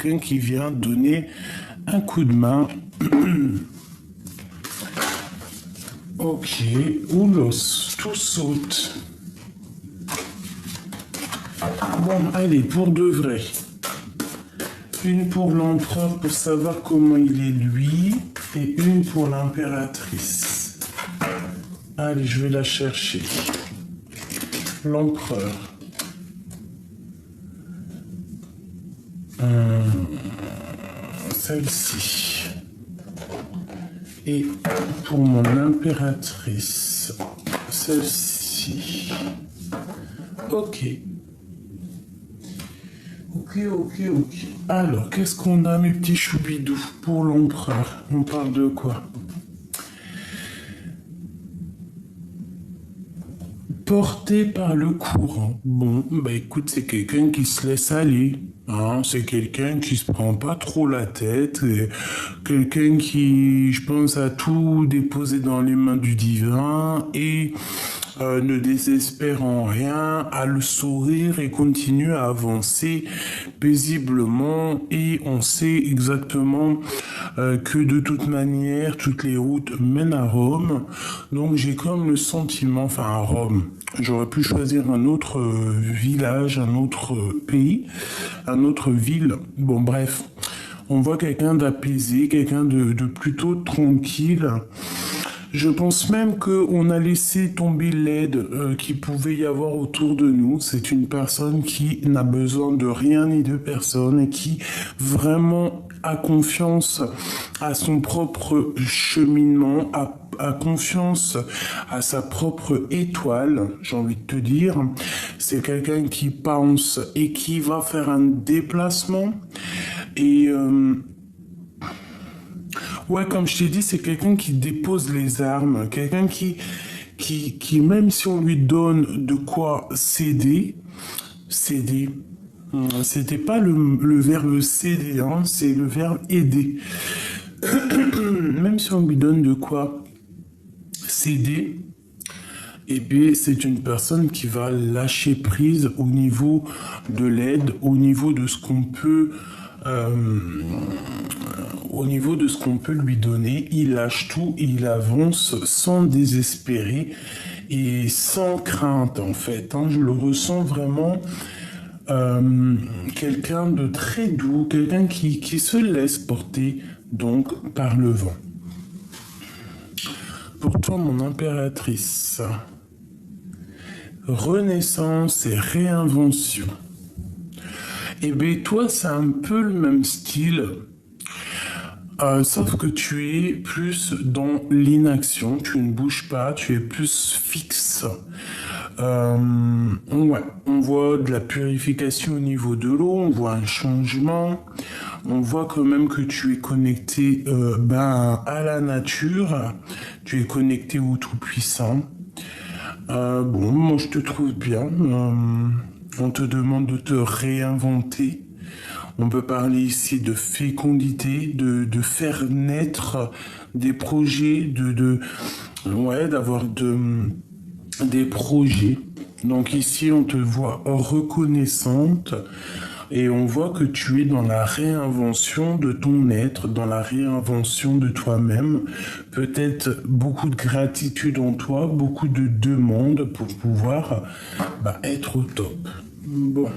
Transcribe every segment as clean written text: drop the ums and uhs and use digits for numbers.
quelqu'un qui vient donner un coup de main. Ok, oulos, tout saute. Bon, allez, pour de vrai. Une pour l'empereur pour savoir comment il est lui, et une pour l'impératrice. Allez, je vais la chercher. L'empereur. Celle-ci. Et pour mon impératrice, celle-ci. Ok. Ok. Alors, qu'est-ce qu'on a, mes petits choubidous, pour l'empereur? On parle de quoi? Porté par le courant. Bon, bah écoute, c'est quelqu'un qui se laisse aller. Hein, c'est quelqu'un qui se prend pas trop la tête. Quelqu'un qui, je pense, a tout déposé dans les mains du divin et ne désespère en rien, a le sourire et continue à avancer paisiblement. Et on sait exactement que de toute manière, toutes les routes mènent à Rome. Donc j'ai comme le sentiment, enfin à Rome, j'aurais pu choisir un autre village, un autre pays, un autre ville. Bon bref, on voit quelqu'un d'apaisé, quelqu'un de plutôt tranquille. Je pense même qu'on a laissé tomber l'aide qu'il pouvait y avoir autour de nous. C'est une personne qui n'a besoin de rien ni de personne et qui vraiment a confiance à son propre cheminement, a confiance à sa propre étoile, j'ai envie de te dire. C'est quelqu'un qui pense et qui va faire un déplacement. Et ouais, comme je t'ai dit, c'est quelqu'un qui dépose les armes, quelqu'un qui, même si on lui donne de quoi céder, c'était pas le verbe céder, hein, c'est le verbe aider. Même si on lui donne de quoi céder, eh bien, c'est une personne qui va lâcher prise au niveau de l'aide, au niveau de ce qu'on peut lui donner. Il lâche tout, il avance sans désespérer et sans crainte en fait. Hein. Je le ressens vraiment quelqu'un de très doux, quelqu'un qui se laisse porter donc par le vent. Pour toi, mon impératrice, renaissance et réinvention. Eh bien, toi, c'est un peu le même style, sauf que tu es plus dans l'inaction, tu ne bouges pas, tu es plus fixe. Ouais, on voit de la purification au niveau de l'eau, on voit un changement, on voit quand même que tu es connecté à la nature, tu es connecté au Tout-Puissant. Bon, moi je te trouve bien. On te demande de te réinventer. On peut parler ici de fécondité, de faire naître des projets, d'avoir des projets. Donc ici, on te voit reconnaissante et on voit que tu es dans la réinvention de ton être, dans la réinvention de toi-même. Peut-être beaucoup de gratitude en toi, beaucoup de demandes pour pouvoir être au top. Bon.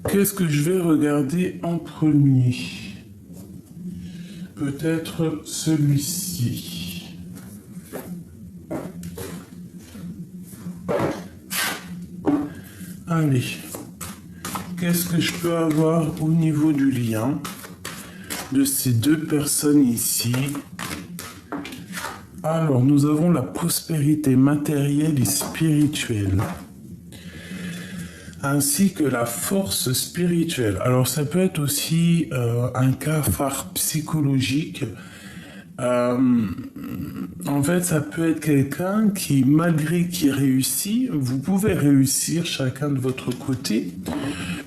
Qu'est-ce que je vais regarder en premier? Peut-être celui-ci. Allez. Qu'est-ce que je peux avoir au niveau du lien de ces deux personnes ici? Alors, nous avons la prospérité matérielle et spirituelle, ainsi que la force spirituelle. Alors, ça peut être aussi un cas phare psychologique. En fait, ça peut être quelqu'un qui, malgré qu'il réussit, vous pouvez réussir chacun de votre côté,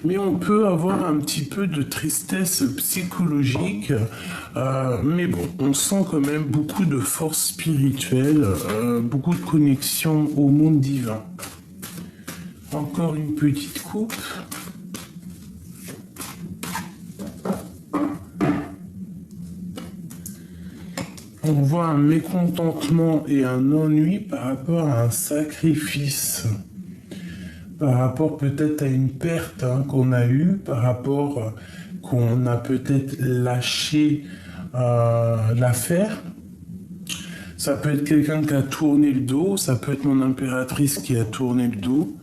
mais on peut avoir un petit peu de tristesse psychologique. Mais bon, on sent quand même beaucoup de force spirituelle, beaucoup de connexion au monde divin. Encore une petite coupe. On voit un mécontentement et un ennui par rapport à un sacrifice, par rapport peut-être à une perte qu'on a eue, par rapport qu'on a peut-être lâché l'affaire. Ça peut être quelqu'un qui a tourné le dos, ça peut être mon impératrice qui a tourné le dos,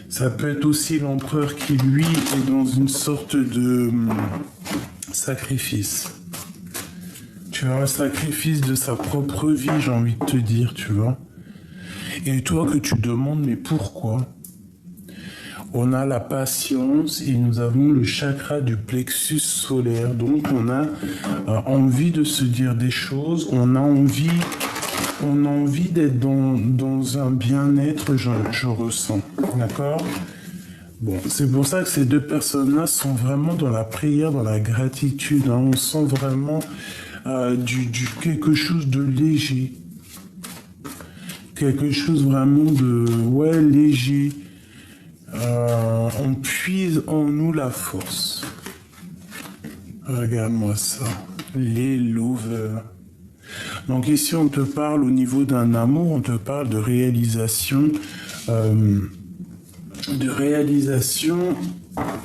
ça peut être aussi l'empereur qui, lui, est dans une sorte de sacrifice. Tu vois, un sacrifice de sa propre vie, j'ai envie de te dire, tu vois. Et toi que tu demandes, mais pourquoi? On a la patience et nous avons le chakra du plexus solaire. Donc on a envie de se dire des choses, on a envie d'être dans un bien-être, je ressens. D'accord? Bon, c'est pour ça que ces deux personnes-là sont vraiment dans la prière, dans la gratitude. On sent vraiment quelque chose de léger. Quelque chose vraiment de léger. On puise en nous la force. Regarde-moi ça. Les lovers. Donc ici, on te parle au niveau d'un amour, on te parle de réalisation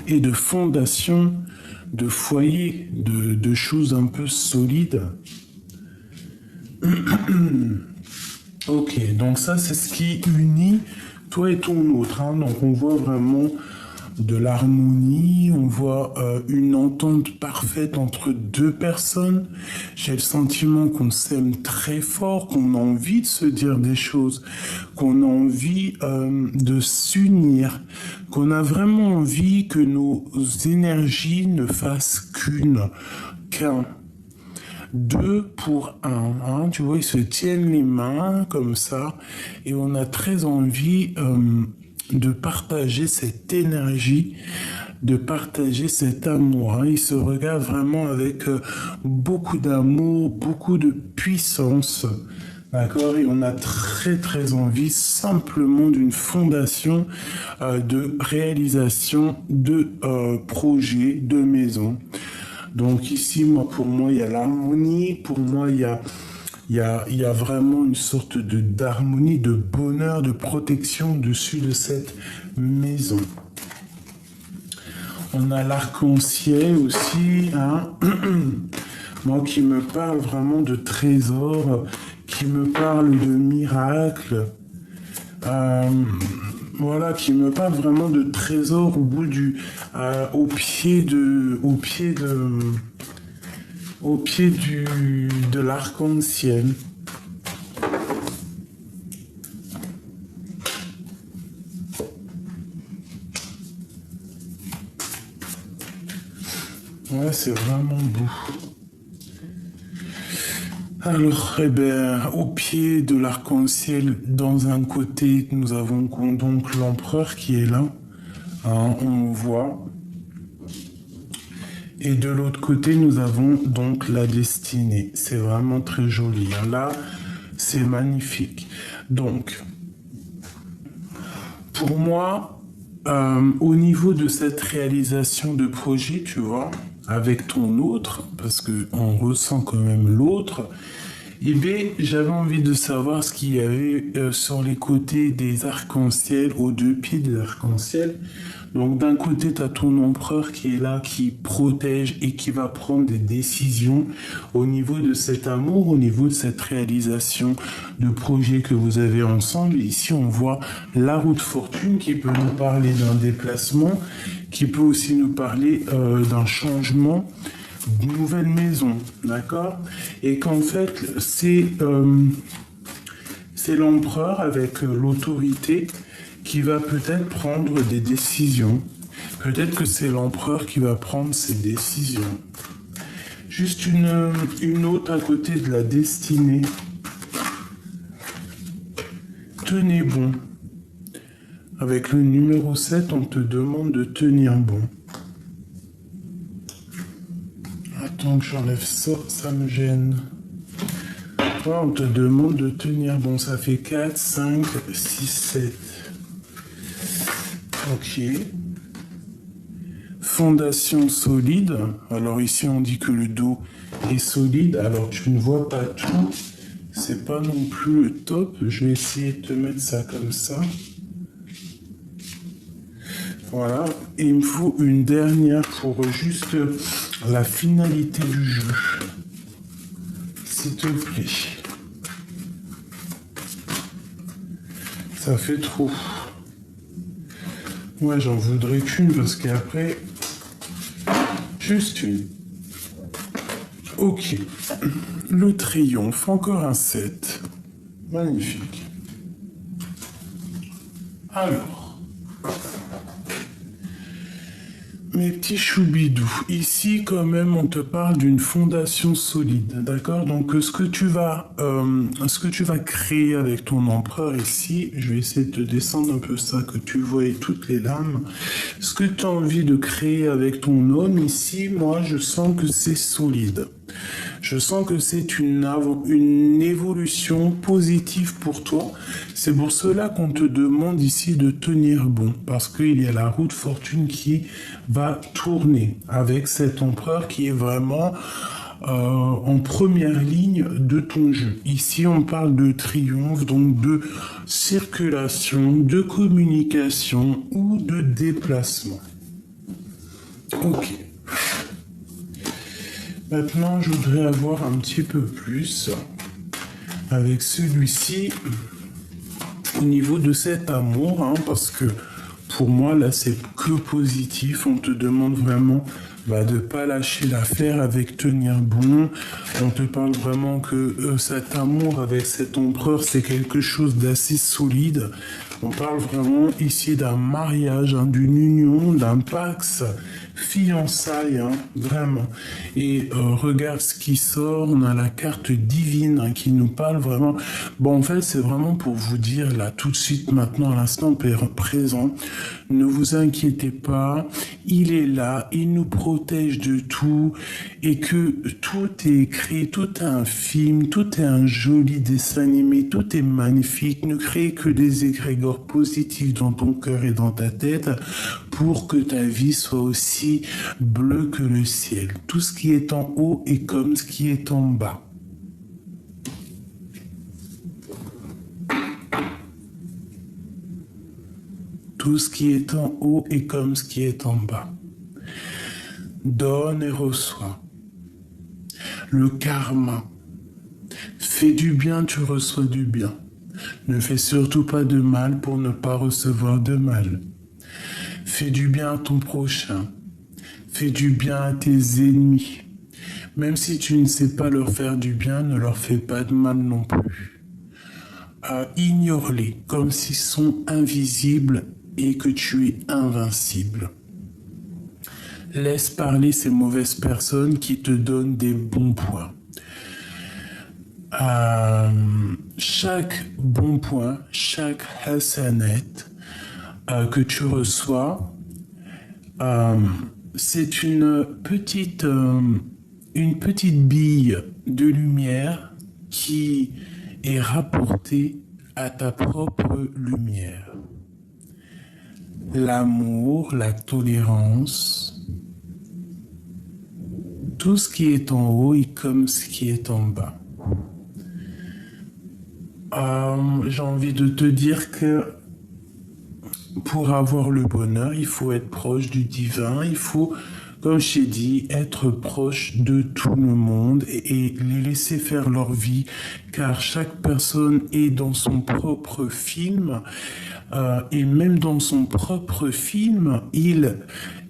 et de fondation, de foyer, de choses un peu solides. Ok, donc ça, c'est ce qui unit toi et ton autre. Donc on voit vraiment de l'harmonie, on voit une entente parfaite entre deux personnes. J'ai le sentiment qu'on s'aime très fort, qu'on a envie de se dire des choses, qu'on a envie de s'unir, qu'on a vraiment envie que nos énergies ne fassent qu'un. Deux pour un, tu vois, ils se tiennent les mains comme ça, et on a très envie de partager cette énergie, de partager cet amour. Ils se regardent vraiment avec beaucoup d'amour, beaucoup de puissance, d'accord? Et on a très très envie simplement d'une fondation de réalisation de projets, de maisons. Donc ici, pour moi, il y a l'harmonie. Pour moi, il y a vraiment une sorte d'harmonie, de bonheur, de protection au-dessus de cette maison. On a l'arc-en-ciel aussi, moi qui me parle vraiment de trésors, qui me parle de miracles. Voilà, qui me parle vraiment de trésors au pied de l'arc-en-ciel. Ouais, c'est vraiment beau. Alors, au pied de l'arc-en-ciel, dans un côté, nous avons donc l'empereur qui est là, on voit. Et de l'autre côté, nous avons donc la destinée. C'est vraiment très joli. Là, c'est magnifique. Donc, pour moi, au niveau de cette réalisation de projet, tu vois, avec ton autre, parce qu'on ressent quand même l'autre, j'avais envie de savoir ce qu'il y avait sur les côtés des arcs-en-ciel, aux deux pieds des arcs-en-ciel. Donc d'un côté, tu as ton empereur qui est là, qui protège et qui va prendre des décisions au niveau de cet amour, au niveau de cette réalisation de projet que vous avez ensemble. Ici, on voit la roue de fortune qui peut nous parler d'un déplacement, qui peut aussi nous parler d'un changement, d'une nouvelle maison, d'accord? Et qu'en fait, c'est l'empereur avec l'autorité qui va peut-être prendre des décisions. Peut-être que c'est l'empereur qui va prendre ces décisions. Juste une autre à côté de la destinée. Tenez bon. Avec le numéro 7, on te demande de tenir bon. Attends que j'enlève ça, ça me gêne. On te demande de tenir bon. Ça fait 4, 5, 6, 7. Ok. fondation solide. Alors ici, on dit que le dos est solide. Alors tu ne vois pas tout. C'est pas non plus le top. Je vais essayer de te mettre ça comme ça. Voilà. Et il me faut une dernière pour juste la finalité du jeu. S'il te plaît. Ça fait trop. Ouais, j'en voudrais qu'une parce qu'après, juste une. Ok. Le triomphe, encore un 7. Magnifique. Alors. Mes petits choubidous, ici quand même on te parle d'une fondation solide, d'accord? Donc ce que tu vas créer avec ton empereur ici, je vais essayer de te descendre un peu ça, que tu vois toutes les lames. Ce que tu as envie de créer avec ton homme ici, moi je sens que c'est solide. Je sens que c'est une évolution positive pour toi. C'est pour cela qu'on te demande ici de tenir bon, parce qu'il y a la roue de fortune qui va tourner avec cet empereur qui est vraiment en première ligne de ton jeu. Ici, on parle de triomphe, donc de circulation, de communication ou de déplacement. Ok. Maintenant, je voudrais avoir un petit peu plus avec celui-ci au niveau de cet amour, hein, parce que pour moi, là, c'est que positif. On te demande vraiment de ne pas lâcher l'affaire avec tenir bon. On te parle vraiment que cet amour avec cet empereur, c'est quelque chose d'assez solide. On parle vraiment ici d'un mariage, hein, d'une union, d'un pax, fiançailles, hein, vraiment. Et regarde ce qui sort, on a la carte divine, hein, qui nous parle vraiment. Bon, en fait, c'est vraiment pour vous dire, là, tout de suite, maintenant, à l'instant présent, ne vous inquiétez pas, il est là, il nous protège de tout, et que tout est écrit, tout est un film, tout est un joli dessin animé, tout est magnifique. Ne créez que des égrégores positifs dans ton cœur et dans ta tête pour que ta vie soit aussi bleue que le ciel. Tout ce qui est en haut est comme ce qui est en bas. Tout ce qui est en haut est comme ce qui est en bas. Donne et reçois. Le karma. Fais du bien, tu reçois du bien. Ne fais surtout pas de mal pour ne pas recevoir de mal. Fais du bien à ton prochain. Fais du bien à tes ennemis. Même si tu ne sais pas leur faire du bien, ne leur fais pas de mal non plus. Ignore-les comme s'ils sont invisibles et que tu es invincible. Laisse parler ces mauvaises personnes qui te donnent des bons points. Chaque bon point, chaque hasanet que tu reçois, c'est une petite bille de lumière qui est rapportée à ta propre lumière. L'amour, la tolérance, tout ce qui est en haut est comme ce qui est en bas. J'ai envie de te dire que pour avoir le bonheur, il faut être proche du divin, il faut, comme je t'ai dit, être proche de tout le monde et les laisser faire leur vie, car chaque personne est dans son propre film, et même dans son propre film, il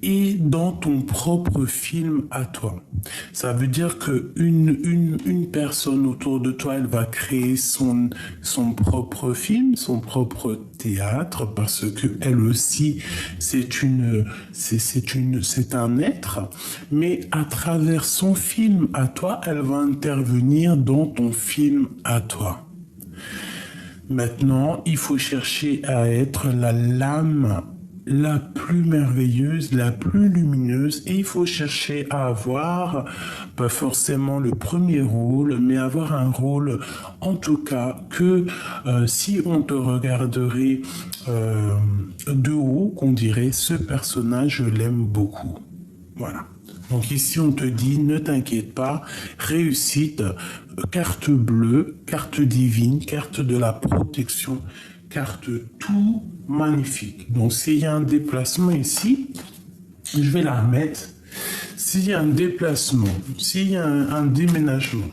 est dans ton propre film à toi. Ça veut dire que une personne autour de toi, elle va créer son propre film, son propre théâtre, parce que elle aussi, c'est un être, mais à travers son film à toi, elle va intervenir dans ton film à toi. Maintenant, il faut chercher à être la lame la plus merveilleuse, la plus lumineuse, et il faut chercher à avoir, pas forcément le premier rôle, mais avoir un rôle, en tout cas, que si on te regarderait de haut, qu'on dirait, ce personnage, je l'aime beaucoup. Voilà. Donc ici, on te dit, ne t'inquiète pas, réussite, carte bleue, carte divine, carte de la protection, carte tout magnifique. Donc s'il y a un déplacement ici, je vais la remettre. S'il y a un déplacement, s'il y a un déménagement,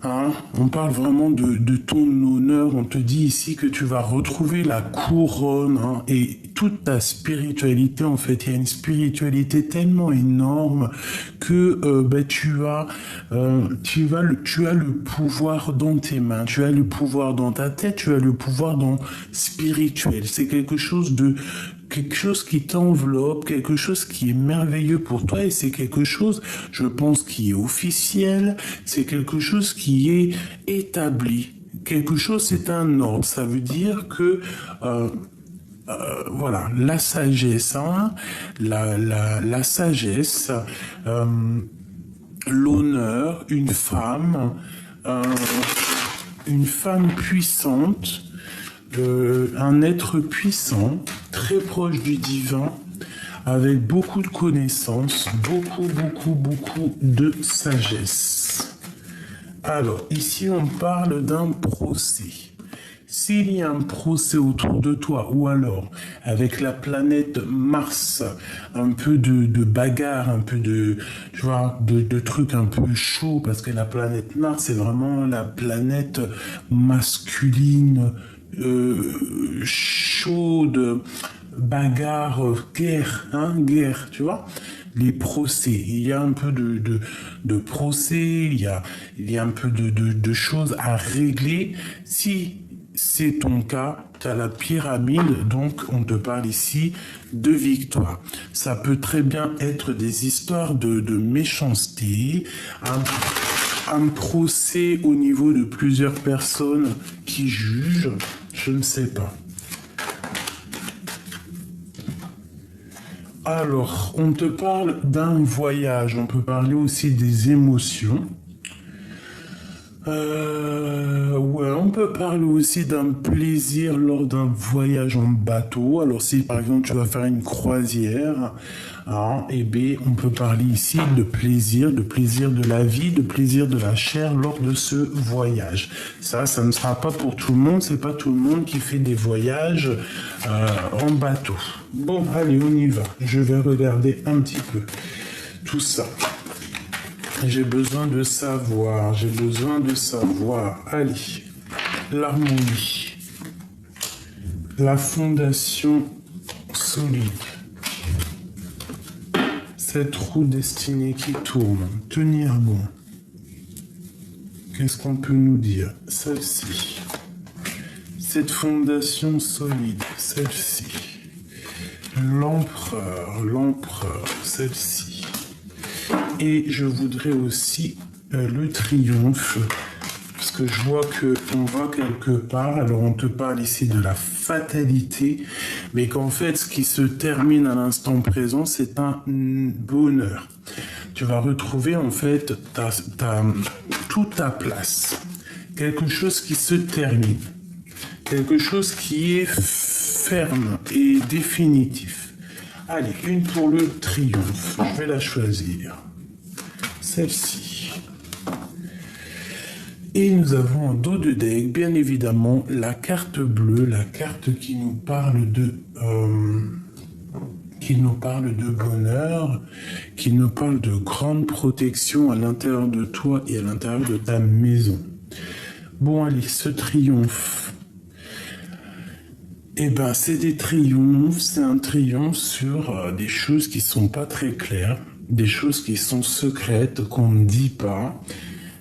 hein, on parle vraiment de ton honneur. On te dit ici que tu vas retrouver la couronne, hein, et toute ta spiritualité. En fait, il y a une spiritualité tellement énorme que tu as le pouvoir dans tes mains, tu as le pouvoir dans ta tête, tu as le pouvoir dans spirituel. C'est quelque chose qui t'enveloppe, quelque chose qui est merveilleux pour toi, et c'est quelque chose, je pense, qui est officiel, c'est quelque chose qui est établi. Quelque chose, c'est un ordre. Ça veut dire que voilà, la sagesse, hein, la sagesse, l'honneur, une femme puissante, un être puissant, très proche du divin, avec beaucoup de connaissances, beaucoup de sagesse. Alors, ici, on parle d'un procès. S'il y a un procès autour de toi, ou alors avec la planète Mars, un peu de bagarre, un peu de trucs un peu chauds, parce que la planète Mars, c'est vraiment la planète masculine, chaude, bagarre, guerre, tu vois. Les procès, il y a un peu de procès, il y a un peu de choses à régler. Si c'est ton cas, tu as la pyramide, donc on te parle ici de victoire. Ça peut très bien être des histoires de méchanceté, un procès au niveau de plusieurs personnes qui jugent, je ne sais pas. Alors, on te parle d'un voyage, on peut parler aussi des émotions. On peut parler aussi d'un plaisir lors d'un voyage en bateau. Alors si par exemple tu vas faire une croisière, hein, on peut parler ici de plaisir de la vie, de plaisir de la chair lors de ce voyage. Ça ne sera pas pour tout le monde, c'est pas tout le monde qui fait des voyages en bateau. Bon, allez, on y va. Je vais regarder un petit peu tout ça. J'ai besoin de savoir. Allez, l'harmonie, la fondation solide, cette roue destinée qui tourne, tenir bon. Qu'est-ce qu'on peut nous dire? Celle-ci, cette fondation solide, celle-ci, l'empereur, celle-ci. Et je voudrais aussi le triomphe, parce que je vois qu'on va quelque part. Alors on te parle ici de la fatalité, mais qu'en fait ce qui se termine à l'instant présent, c'est un bonheur. Tu vas retrouver en fait toute ta place, quelque chose qui se termine, quelque chose qui est ferme et définitif. Allez, une pour le triomphe, je vais la choisir. Celle-ci. Et nous avons en dos de deck, bien évidemment, la carte bleue, la carte qui nous parle de bonheur, qui nous parle de grande protection à l'intérieur de toi et à l'intérieur de ta maison. Bon, allez, ce triomphe. C'est un triomphe sur des choses qui sont pas très claires, des choses qui sont secrètes, qu'on ne dit pas,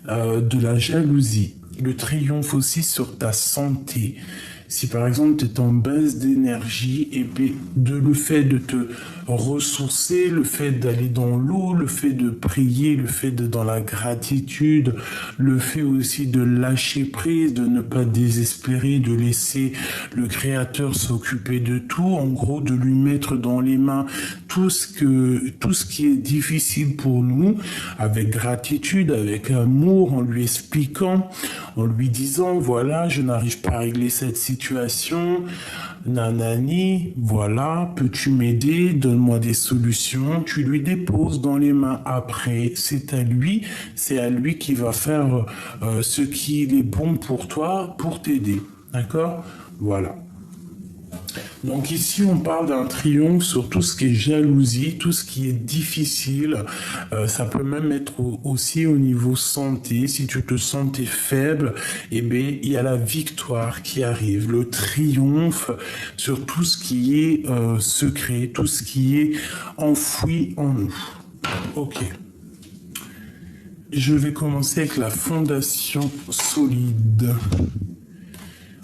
de la jalousie. Le triomphe aussi sur ta santé. Si par exemple tu es en baisse d'énergie, le fait de te ressourcer, le fait d'aller dans l'eau, le fait de prier, le fait de dans la gratitude, le fait aussi de lâcher prise, de ne pas désespérer, de laisser le Créateur s'occuper de tout, en gros de lui mettre dans les mains tout ce qui est difficile pour nous, avec gratitude, avec amour, en lui expliquant, en lui disant voilà, je n'arrive pas à régler cette situation, nanani, voilà, peux-tu m'aider, donne-moi des solutions, tu lui déposes dans les mains. Après, c'est à lui qui va faire ce qui est bon pour toi, pour t'aider, d'accord? Voilà. Donc ici, on parle d'un triomphe sur tout ce qui est jalousie, tout ce qui est difficile. Ça peut même être aussi au niveau santé. Si tu te sentais faible, eh bien, il y a la victoire qui arrive, le triomphe sur tout ce qui est secret, tout ce qui est enfoui en nous. Ok. Je vais commencer avec la fondation solide.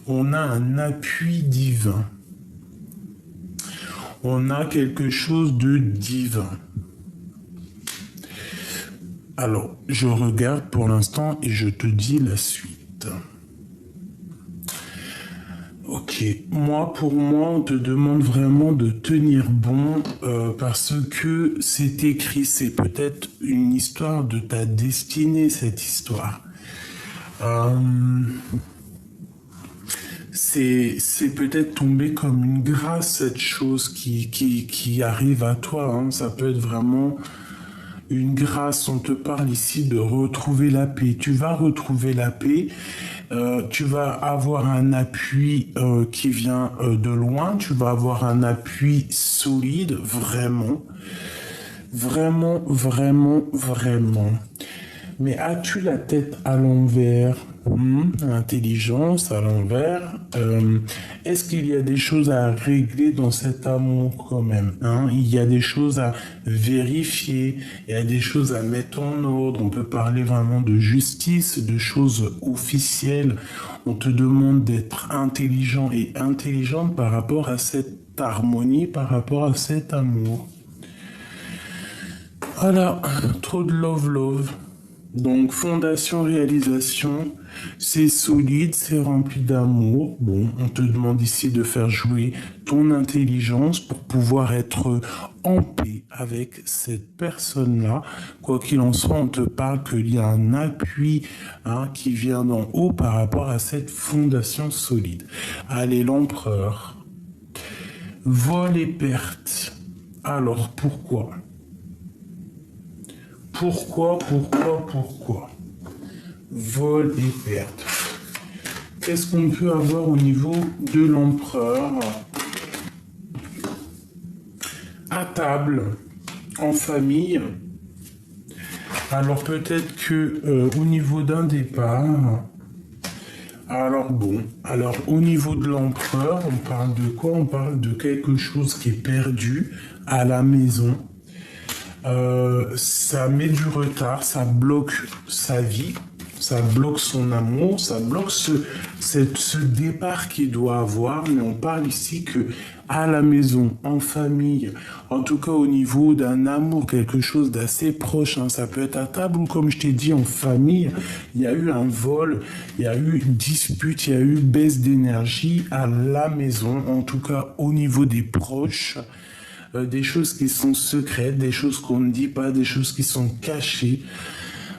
On a un appui divin. On a quelque chose de divin. Alors, je regarde pour l'instant et je te dis la suite. Ok, pour moi, on te demande vraiment de tenir bon parce que c'est écrit, c'est peut-être une histoire de ta destinée, cette histoire. C'est peut-être tombé comme une grâce, cette chose qui arrive à toi. Hein. Ça peut être vraiment une grâce. On te parle ici de retrouver la paix. Tu vas retrouver la paix. Tu vas avoir un appui qui vient de loin. Tu vas avoir un appui solide, vraiment. Vraiment, vraiment, vraiment. Mais as-tu la tête à l'envers? L'intelligence à l'envers. Est-ce qu'il y a des choses à régler dans cet amour quand même, hein? Il y a des choses à vérifier, il y a des choses à mettre en ordre. On peut parler vraiment de justice, de choses officielles. On te demande d'être intelligent et intelligente par rapport à cette harmonie, par rapport à cet amour. Voilà, trop de love. Donc, fondation, réalisation, c'est solide, c'est rempli d'amour. Bon, on te demande ici de faire jouer ton intelligence pour pouvoir être en paix avec cette personne-là. Quoi qu'il en soit, on te parle qu'il y a un appui qui vient d'en haut par rapport à cette fondation solide. Allez, l'empereur. Vol et perte. Alors, pourquoi ? Pourquoi Vol et perte. Qu'est-ce qu'on peut avoir au niveau de l'empereur? À table, en famille. Alors peut-être que au niveau d'un départ. Alors au niveau de l'empereur, on parle de quoi? On parle de quelque chose qui est perdu à la maison. Ça met du retard, ça bloque sa vie, ça bloque son amour, ça bloque ce départ qu'il doit avoir. Mais on parle ici que à la maison, en famille, en tout cas au niveau d'un amour, quelque chose d'assez proche, hein, ça peut être à table ou comme je t'ai dit en famille, il y a eu un vol, il y a eu une dispute, il y a eu baisse d'énergie à la maison, en tout cas au niveau des proches. Des choses qui sont secrètes, des choses qu'on ne dit pas, des choses qui sont cachées.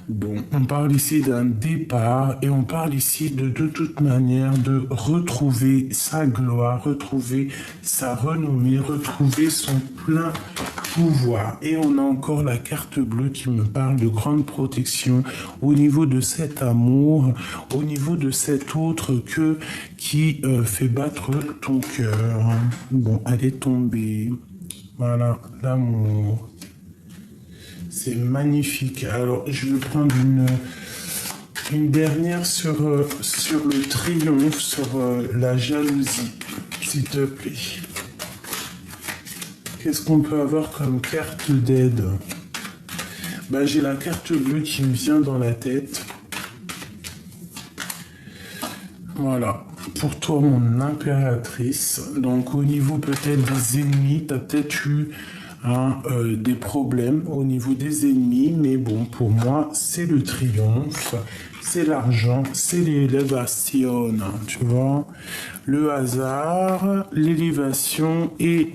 Bon, on parle ici d'un départ et on parle ici de toute manière de retrouver sa gloire, retrouver sa renommée, retrouver son plein pouvoir. Et on a encore la carte bleue qui me parle de grande protection au niveau de cet amour, au niveau de cet autre qui fait battre ton cœur. Bon, elle est tombée. Voilà, l'amour. C'est magnifique. Alors, je vais prendre une dernière sur le triomphe, sur la jalousie, s'il te plaît. Qu'est-ce qu'on peut avoir comme carte d'aide? J'ai la carte bleue qui me vient dans la tête. Voilà. Pour toi, mon impératrice. Donc, au niveau peut-être des ennemis, tu as peut-être eu des problèmes au niveau des ennemis. Mais bon, pour moi, c'est le triomphe, c'est l'argent, c'est l'élévation. Tu vois, le hasard, l'élévation et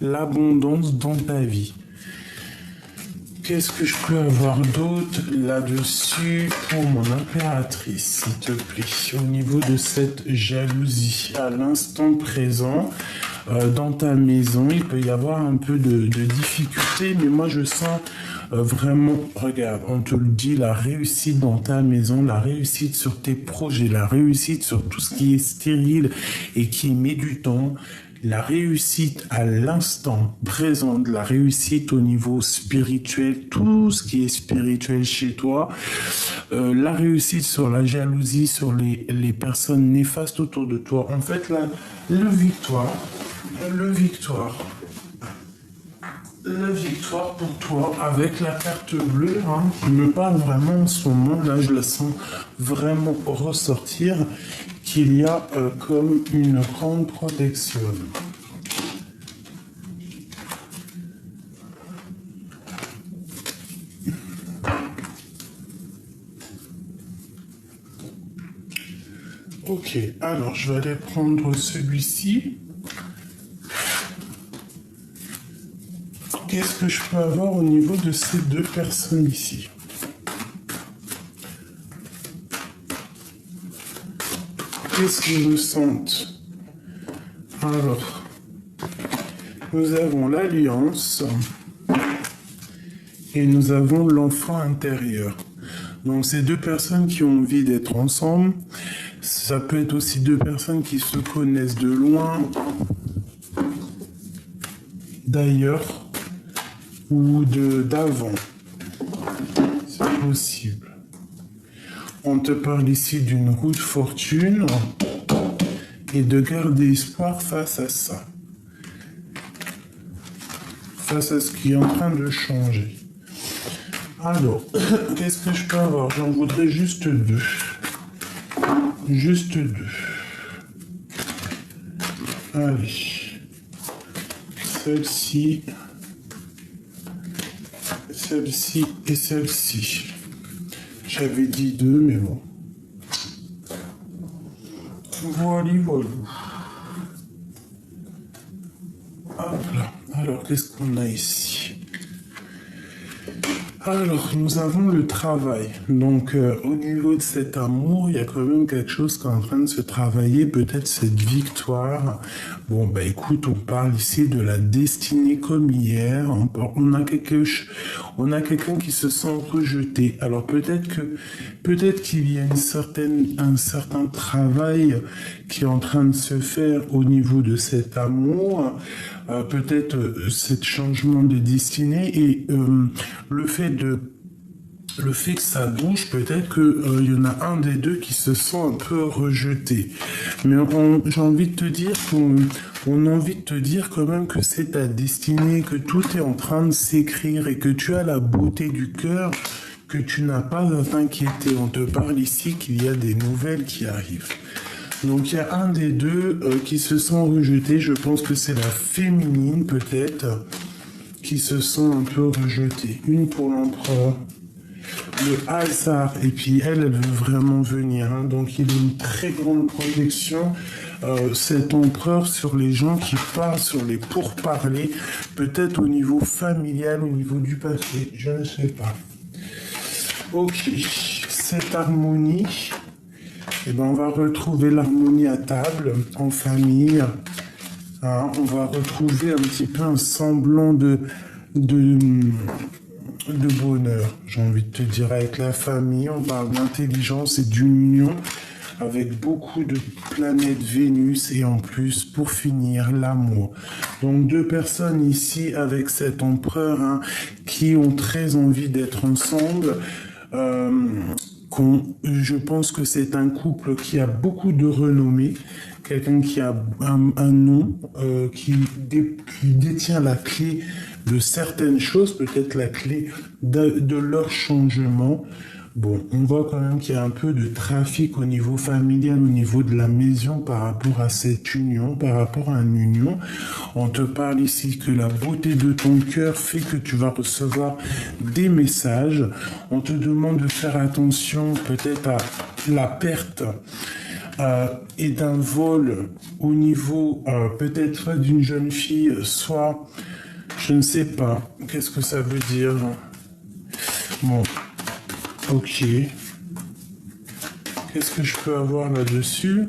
l'abondance dans ta vie. Qu'est-ce que je peux avoir d'autre là-dessus pour mon impératrice, s'il te plaît, au niveau de cette jalousie à l'instant présent dans ta maison, il peut y avoir un peu de difficulté, mais moi je sens vraiment, regarde, on te le dit, la réussite dans ta maison, la réussite sur tes projets, la réussite sur tout ce qui est stérile et qui met du temps, la réussite à l'instant présent, la réussite au niveau spirituel, tout ce qui est spirituel chez toi, la réussite sur la jalousie, sur les personnes néfastes autour de toi. En fait, le victoire pour toi avec la carte bleue, hein, qui me parle vraiment en ce moment, là je la sens vraiment ressortir, qu'il y a comme une grande protection. Ok, alors je vais aller prendre celui-ci. Qu'est-ce que je peux avoir au niveau de ces deux personnes ici? Qu'est-ce qu'ils ressentent? Alors, nous avons l'alliance et nous avons l'enfant intérieur. Donc, c'est deux personnes qui ont envie d'être ensemble. Ça peut être aussi deux personnes qui se connaissent de loin, d'ailleurs, ou d'avant. C'est possible. On te parle ici d'une roue de fortune et de garder espoir face à ça. Face à ce qui est en train de changer. Alors, qu'est-ce que je peux avoir? J'en voudrais juste deux. Juste deux. Allez. Celle-ci et celle-ci. J'avais dit deux, mais bon. Voilà. Hop là. Alors, qu'est-ce qu'on a ici? Alors, nous avons le travail. Donc, au niveau de cet amour, il y a quand même quelque chose qui est en train de se travailler, peut-être cette victoire. Bon, bah écoute, on parle ici de la destinée comme hier. On a quelqu'un qui se sent rejeté. Alors, peut-être qu'il y a un certain travail qui est en train de se faire au niveau de cet amour. Peut-être ce changement de destinée et le fait que ça bouge, peut-être qu'il y en a un des deux qui se sent un peu rejeté. Mais j'ai envie de te dire on a envie de te dire quand même que c'est ta destinée, que tout est en train de s'écrire et que tu as la beauté du cœur, que tu n'as pas à t'inquiéter. On te parle ici qu'il y a des nouvelles qui arrivent. Donc il y a un des deux qui se sent rejeté. Je pense que c'est la féminine peut-être qui se sent un peu rejetée. Une pour l'empereur. Le hasard. Et puis elle veut vraiment venir. Hein. Donc il y a une très grande protection. Cet empereur sur les gens qui parlent, sur les pourparlers. Peut-être au niveau familial, au niveau du passé. Je ne sais pas. Ok. Cette harmonie. Eh ben, on va retrouver l'harmonie à table, en famille. Hein, on va retrouver un petit peu un semblant de bonheur, j'ai envie de te dire, avec la famille. On parle d'intelligence et d'union avec beaucoup de planètes Vénus et en plus, pour finir, l'amour. Donc, deux personnes ici avec cet empereur hein, qui ont très envie d'être ensemble. Je pense que c'est un couple qui a beaucoup de renommée, quelqu'un qui a un nom, qui détient la clé de certaines choses, peut-être la clé de leur changement. Bon, on voit quand même qu'il y a un peu de trafic au niveau familial, au niveau de la maison par rapport à cette union, par rapport à une union. On te parle ici que la beauté de ton cœur fait que tu vas recevoir des messages. On te demande de faire attention peut-être à la perte et d'un vol au niveau peut-être soit d'une jeune fille, soit, je ne sais pas, qu'est-ce que ça veut dire ? Bon, ok. Qu'est-ce que je peux avoir là-dessus?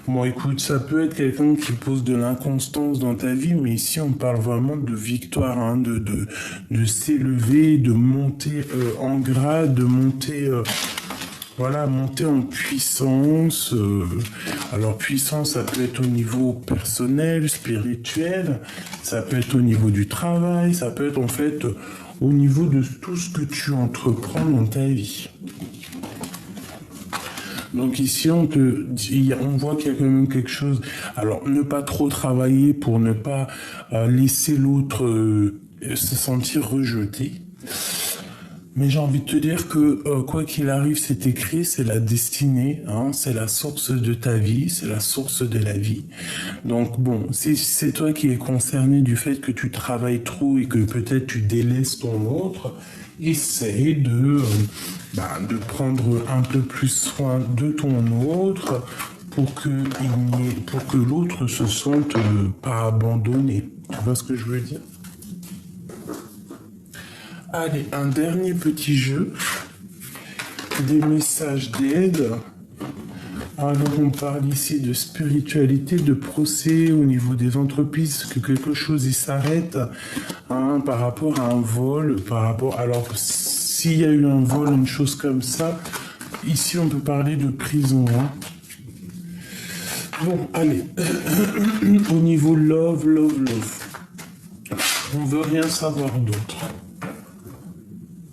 Bon, écoute, ça peut être quelqu'un qui pose de l'inconstance dans ta vie, mais ici, on parle vraiment de victoire, hein, de s'élever, de monter en grade, de monter, voilà, monter en puissance. Alors, puissance, ça peut être au niveau personnel, spirituel, ça peut être au niveau du travail, ça peut être en fait au niveau de tout ce que tu entreprends dans ta vie. Donc ici, on voit qu'il y a quand même quelque chose. Alors, ne pas trop travailler pour ne pas laisser l'autre se sentir rejeté. Mais j'ai envie de te dire que quoi qu'il arrive, c'est écrit, c'est la destinée, hein, c'est la source de ta vie, c'est la source de la vie. Donc bon, si c'est toi qui es concerné du fait que tu travailles trop et que peut-être tu délaisses ton autre, essaye de prendre un peu plus soin de ton autre pour que l'autre se sente pas abandonné. Tu vois ce que je veux dire? Allez, un dernier petit jeu. Des messages d'aide. Alors, on parle ici de spiritualité, de procès au niveau des entreprises, que quelque chose y s'arrête, hein, par rapport à un vol, alors, s'il y a eu un vol, une chose comme ça, ici, on peut parler de prison, hein. Bon, allez. Au niveau love. On veut rien savoir d'autre.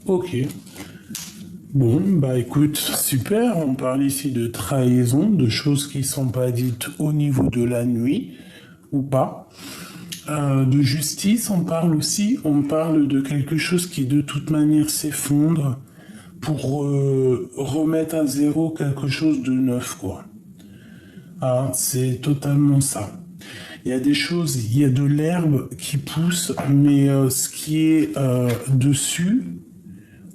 Ok. Bon, bah écoute, super, on parle ici de trahison, de choses qui sont pas dites au niveau de la nuit, ou pas. De justice, on parle de quelque chose qui de toute manière s'effondre pour remettre à zéro quelque chose de neuf, quoi. Ah, c'est totalement ça. Il y a des choses, il y a de l'herbe qui pousse, mais ce qui est dessus,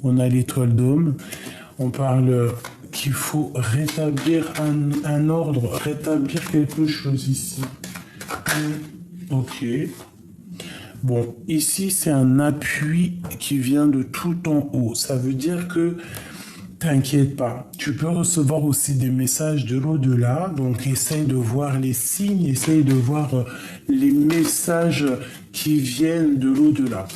on a l'étoile d'Homme, on parle qu'il faut rétablir un ordre, rétablir quelque chose ici. Ok. Bon, ici c'est un appui qui vient de tout en haut. Ça veut dire que t'inquiète pas, tu peux recevoir aussi des messages de l'au-delà, donc essaye de voir les signes, essaye de voir les messages qui viennent de l'au-delà.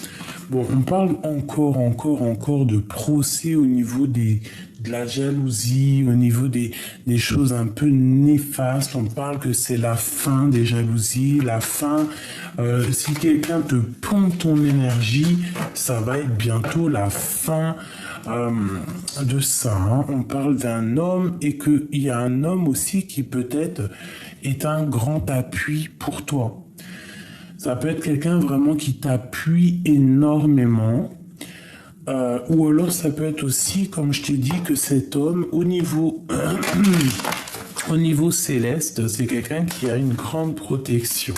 Bon, on parle encore de procès au niveau de la jalousie, au niveau des choses un peu néfastes. On parle que c'est la fin des jalousies, la fin. Si quelqu'un te pompe ton énergie, ça va être bientôt la fin de ça. Hein. On parle d'un homme et qu'il y a un homme aussi qui peut-être est un grand appui pour toi. Ça peut être quelqu'un vraiment qui t'appuie énormément. Ou alors ça peut être aussi, comme je t'ai dit, que cet homme, au niveau céleste, c'est quelqu'un qui a une grande protection.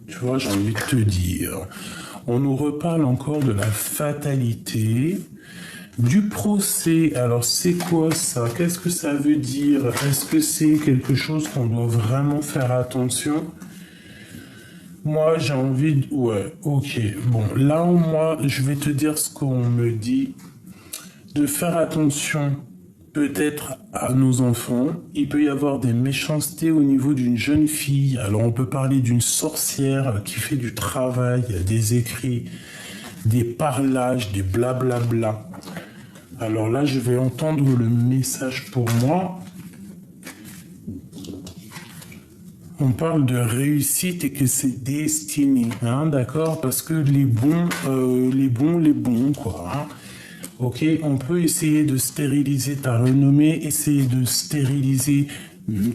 Tu vois, j'ai envie de te dire. On nous reparle encore de la fatalité, du procès. Alors c'est quoi ça? Qu'est-ce que ça veut dire? Est-ce que c'est quelque chose qu'on doit vraiment faire attention? Moi, j'ai envie de... Ouais, ok. Bon, là, moi, je vais te dire ce qu'on me dit. De faire attention, peut-être, à nos enfants. Il peut y avoir des méchancetés au niveau d'une jeune fille. Alors, on peut parler d'une sorcière qui fait du travail, des écrits, des parlages, des blablabla. Alors là, je vais entendre le message pour moi. On parle de réussite et que c'est destiné, hein, d'accord? Parce que les bons, quoi. Hein. Ok, on peut essayer de stériliser ta renommée, essayer de stériliser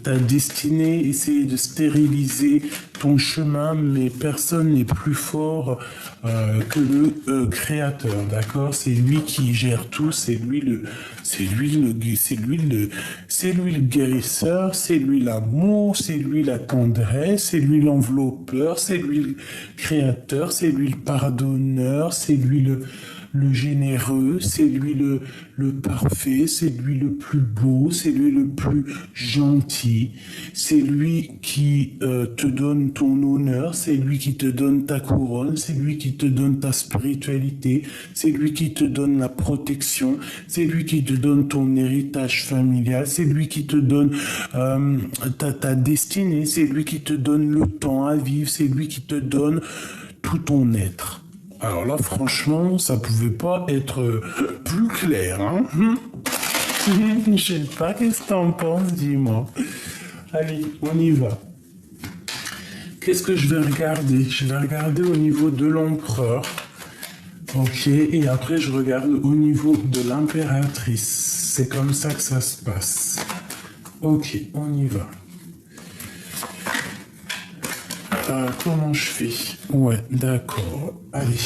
ta destinée, essayer de stériliser ton chemin, mais personne n'est plus fort que le créateur, d'accord? C'est lui qui gère tout, c'est lui le guérisseur, c'est lui l'amour, c'est lui la tendresse, c'est lui l'enveloppeur, c'est lui le créateur, c'est lui le pardonneur, c'est lui le généreux, c'est lui le parfait, c'est lui le plus beau, c'est lui le plus gentil, c'est lui qui te donne ton honneur, c'est lui qui te donne ta couronne, c'est lui qui te donne ta spiritualité, c'est lui qui te donne la protection, c'est lui qui te donne ton héritage familial, c'est lui qui te donne ta destinée, c'est lui qui te donne le temps à vivre, c'est lui qui te donne tout ton être. Alors là, franchement, ça pouvait pas être plus clair, hein. Je sais pas, qu'est-ce que t'en penses, dis-moi. Allez, on y va. Qu'est-ce que je vais regarder? Je vais regarder au niveau de l'empereur. Ok, et après je regarde au niveau de l'impératrice. C'est comme ça que ça se passe. Ok, on y va. Comment je fais? Ouais, d'accord. Allez,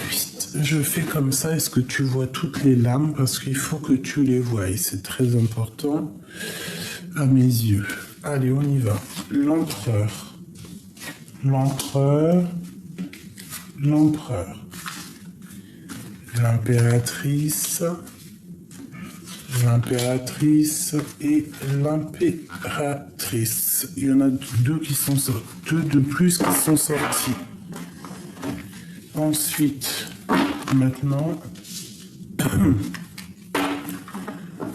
vite. Je fais comme ça. Est-ce que tu vois toutes les lames? Parce qu'il faut que tu les voies. C'est très important à mes yeux. Allez, on y va. L'empereur. L'empereur. L'empereur. L'impératrice. L'impératrice et l'impératrice. Il y en a deux qui sont sortis, deux de plus qui sont sortis. Ensuite, maintenant,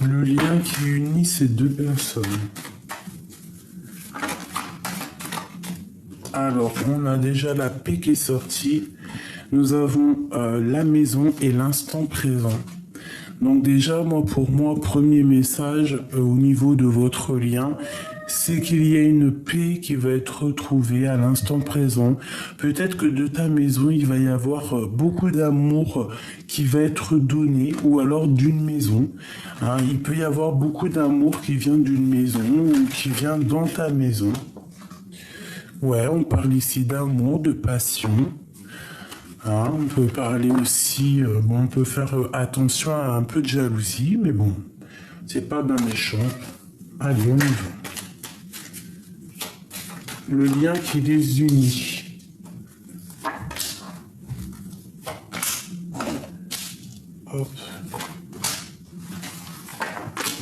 le lien qui unit ces deux personnes. Alors, on a déjà la paix qui est sortie. Nous avons la maison et l'instant présent. Donc déjà, pour moi, premier message au niveau de votre lien, c'est qu'il y a une paix qui va être retrouvée à l'instant présent. Peut-être que de ta maison, il va y avoir beaucoup d'amour qui va être donné, ou alors d'une maison. Hein, il peut y avoir beaucoup d'amour qui vient d'une maison ou qui vient dans ta maison. Ouais, on parle ici d'amour, de passion. Hein, on peut parler aussi, on peut faire attention à un peu de jalousie, mais bon, c'est pas bien méchant. Allez, on y va. Le lien qui les unit. Hop.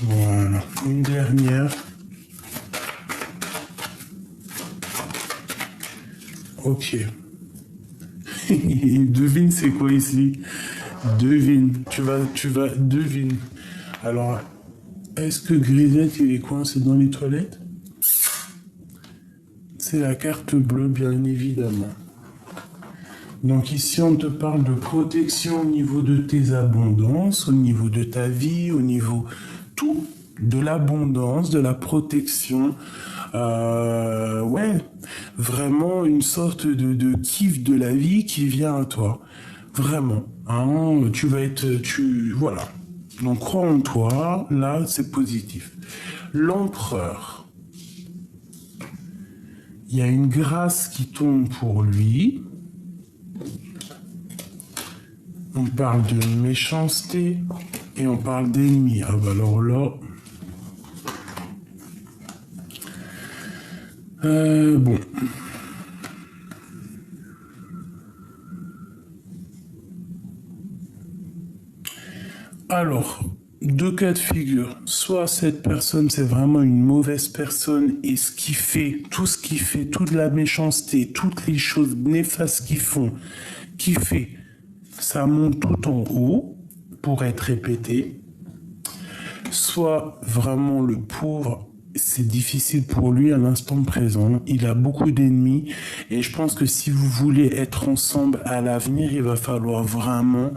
Voilà, une dernière. Ok. Devine c'est quoi ici? Devine. Tu vas, devine. Alors, est-ce que Grisette il est coincé dans les toilettes? C'est la carte bleue, bien évidemment. Donc ici, on te parle de protection au niveau de tes abondances, au niveau de ta vie, au niveau tout, de l'abondance, de la protection. Ouais, vraiment une sorte de kiff de la vie qui vient à toi. Vraiment. Hein, tu vas être... voilà. Donc crois en toi, là c'est positif. L'empereur. Il y a une grâce qui tombe pour lui. On parle de méchanceté et on parle d'ennemi. Ah bah alors là... bon. Alors, deux cas de figure. Soit cette personne, c'est vraiment une mauvaise personne et ce qui fait, tout ce qui fait, toute la méchanceté, toutes les choses néfastes qu'ils font, qui fait, ça monte tout en haut pour être répété. Soit vraiment le pauvre, c'est difficile pour lui à l'instant présent. Il a beaucoup d'ennemis et je pense que si vous voulez être ensemble à l'avenir, il va falloir vraiment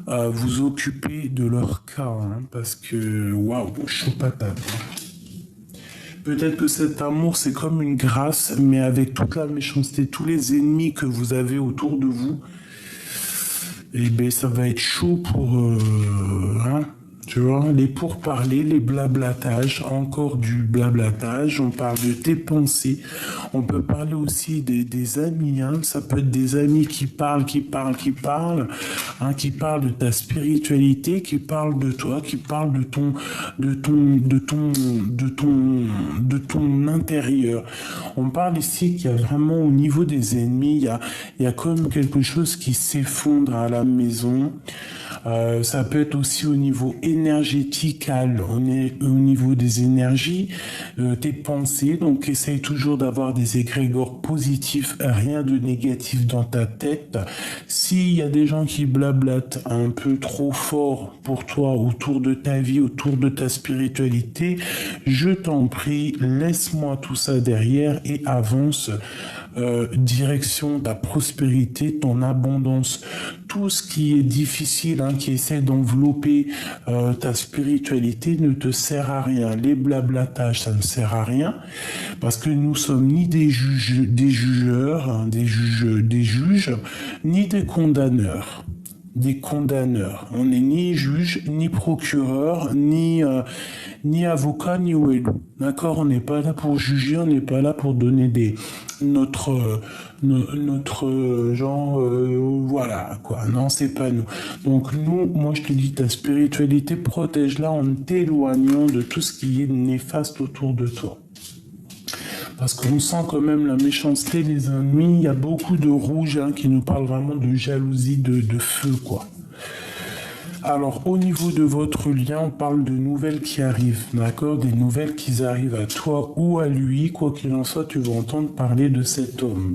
vous occuper de leur cas, hein, parce que waouh, chaud patate. Peut-être que cet amour c'est comme une grâce, mais avec toute la méchanceté, tous les ennemis que vous avez autour de vous, et ben ça va être chaud pour hein. Tu vois, les pourparlers, les blablatages, encore du blablatage, on parle de tes pensées, on peut parler aussi des amis, hein, ça peut être des amis qui parlent, hein, qui parlent de ta spiritualité, qui parlent de toi, qui parlent de ton intérieur. On parle ici qu'il y a vraiment au niveau des ennemis, il y a comme quelque chose qui s'effondre à la maison. Ça peut être aussi au niveau énergétical, on est au niveau des énergies, tes pensées. Donc essaye toujours d'avoir des égrégores positifs, rien de négatif dans ta tête. S'il y a des gens qui blablatent un peu trop fort pour toi autour de ta vie, autour de ta spiritualité, je t'en prie, laisse-moi tout ça derrière et avance. Direction ta prospérité, ton abondance, tout ce qui est difficile, qui essaie d'envelopper ta spiritualité ne te sert à rien. Les blablatages, ça ne sert à rien parce que nous sommes ni des jugeurs, des juges, ni des condamneurs. Des condamneurs. On n'est ni juge, ni procureur, ni avocat, ni ouelou. D'accord? On n'est pas là pour juger, on n'est pas là pour donner notre genre, voilà, quoi. Non, c'est pas nous. Donc, moi, je te dis, ta spiritualité, protège-la en t'éloignant de tout ce qui est néfaste autour de toi. Parce qu'on sent quand même la méchanceté, les ennemis. Il y a beaucoup de rouge qui nous parlent vraiment de jalousie, de feu, quoi. Alors, au niveau de votre lien, on parle de nouvelles qui arrivent, d'accord? Des nouvelles qui arrivent à toi ou à lui. Quoi qu'il en soit, tu vas entendre parler de cet homme.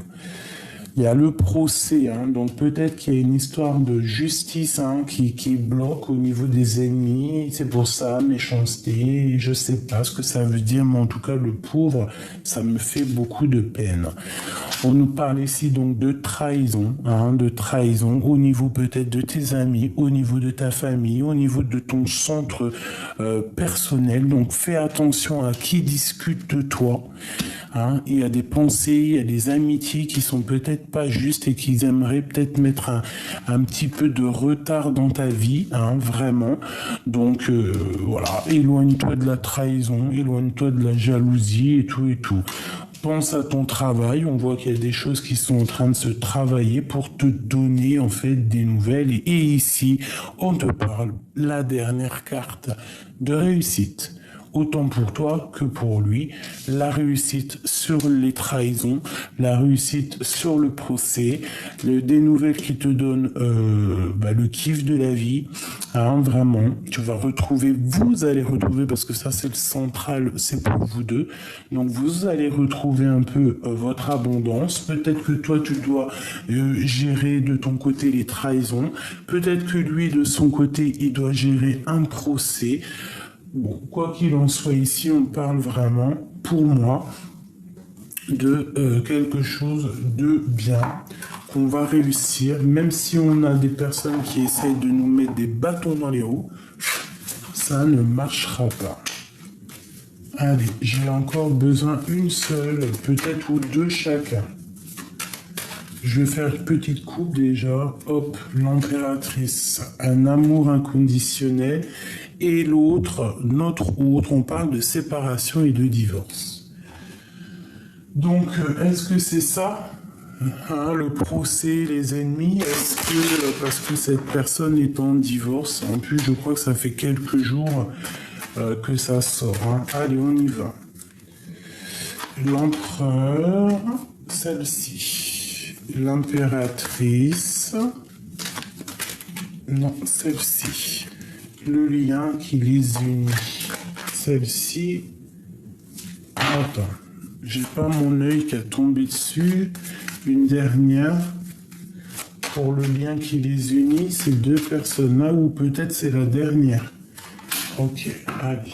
Il y a le procès, donc peut-être qu'il y a une histoire de justice qui bloque au niveau des ennemis. C'est pour ça, méchanceté, je sais pas ce que ça veut dire, mais en tout cas, le pauvre, ça me fait beaucoup de peine. On nous parle ici donc de trahison au niveau peut-être de tes amis, au niveau de ta famille, au niveau de ton centre personnel. Donc fais attention à qui discute de toi. Il y a des pensées, il y a des amitiés qui sont peut-être pas justes et qui aimeraient peut-être mettre un petit peu de retard dans ta vie, vraiment. Donc voilà, éloigne-toi de la trahison, éloigne-toi de la jalousie et tout et tout. Pense à ton travail, on voit qu'il y a des choses qui sont en train de se travailler pour te donner en fait des nouvelles. Et ici, on te parle la dernière carte de réussite. Autant pour toi que pour lui, la réussite sur les trahisons, la réussite sur le procès, des nouvelles qui te donnent le kiff de la vie, vraiment, tu vas retrouver, vous allez retrouver, parce que ça c'est le central, c'est pour vous deux, donc vous allez retrouver un peu votre abondance, peut-être que toi tu dois gérer de ton côté les trahisons, peut-être que lui de son côté il doit gérer un procès. Bon, quoi qu'il en soit, ici, on parle vraiment, pour moi, de quelque chose de bien, qu'on va réussir, même si on a des personnes qui essayent de nous mettre des bâtons dans les roues, ça ne marchera pas. Allez, j'ai encore besoin une seule, peut-être ou deux chacun. Je vais faire une petite coupe déjà. Hop, l'impératrice, un amour inconditionnel. Et l'autre, notre autre, on parle de séparation et de divorce. Donc, est-ce que c'est ça, le procès, les ennemis? Est-ce que, parce que cette personne est en divorce, en plus je crois que ça fait quelques jours que ça sort. Allez, on y va. L'empereur, celle-ci. L'impératrice, non, celle-ci. Le lien qui les unit. Celle-ci. Attends. J'ai pas mon œil qui a tombé dessus. Une dernière. Pour le lien qui les unit, ces deux personnes-là, ou peut-être c'est la dernière. Ok, allez.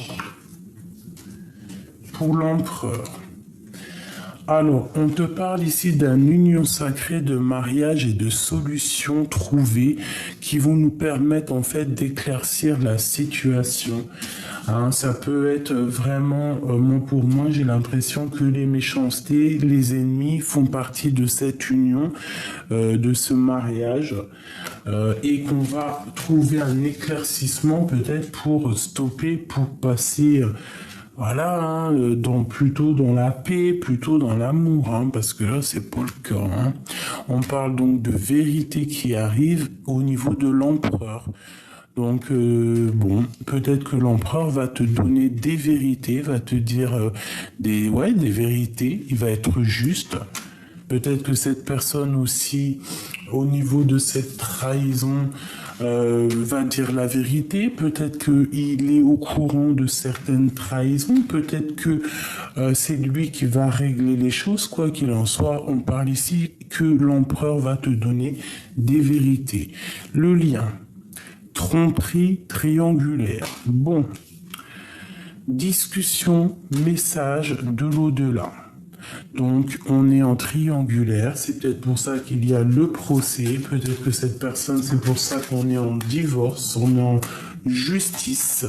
Pour l'empereur. Alors, on te parle ici d'une union sacrée de mariage et de solutions trouvées qui vont nous permettre en fait d'éclaircir la situation. Ça peut être vraiment, pour moi, j'ai l'impression que les méchancetés, les ennemis font partie de cette union, de ce mariage, et qu'on va trouver un éclaircissement peut-être pour stopper, pour passer... Voilà, plutôt dans la paix, plutôt dans l'amour, parce que là, c'est pas le cas. On parle donc de vérité qui arrive au niveau de l'empereur. Donc, peut-être que l'empereur va te donner des vérités, va te dire des vérités, il va être juste. Peut-être que cette personne aussi, au niveau de cette trahison, va dire la vérité, peut-être qu'il est au courant de certaines trahisons, peut-être que c'est lui qui va régler les choses, quoi qu'il en soit. On parle ici que l'empereur va te donner des vérités. Le lien, tromperie triangulaire. Bon, discussion, message de l'au-delà. Donc, on est en triangulaire. C'est peut-être pour ça qu'il y a le procès. Peut-être que cette personne, c'est pour ça qu'on est en divorce, on est en justice.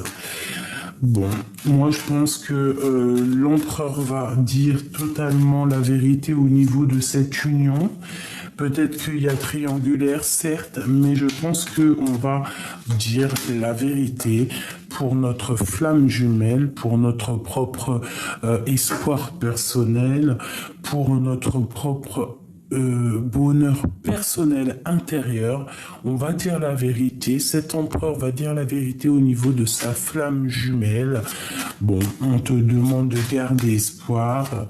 Bon, moi je pense que l'empereur va dire totalement la vérité au niveau de cette union. Peut-être qu'il y a triangulaire, certes, mais je pense qu'on va dire la vérité pour notre flamme jumelle, pour notre propre espoir personnel, pour notre propre bonheur personnel intérieur. On va dire la vérité. Cet empereur va dire la vérité au niveau de sa flamme jumelle. Bon, on te demande de garder espoir.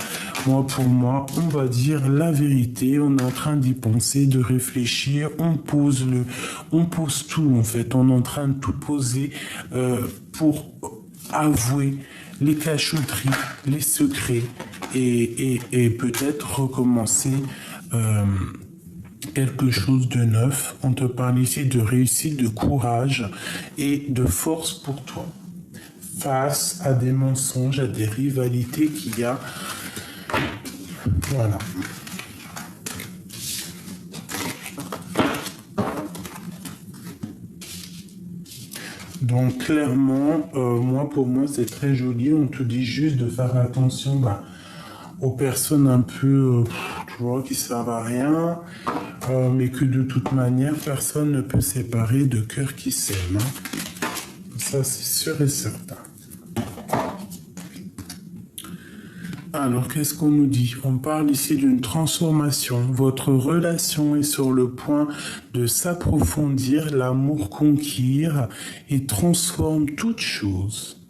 Moi, pour moi, on va dire la vérité. On est en train d'y penser, de réfléchir. On pose tout en fait. On est en train de tout poser pour avouer les cachotteries, les secrets et peut-être recommencer quelque chose de neuf. On te parle ici de réussite, de courage et de force pour toi. Face à des mensonges, à des rivalités qu'il y a. Voilà. Donc clairement, pour moi, c'est très joli. On te dit juste de faire attention aux personnes un peu, tu vois, qui servent à rien, mais que de toute manière, personne ne peut séparer de cœurs qui s'aiment. Hein. Ça, c'est sûr et certain. Alors, qu'est-ce qu'on nous dit? On parle ici d'une transformation. Votre relation est sur le point de s'approfondir. L'amour conquiert et transforme toute chose.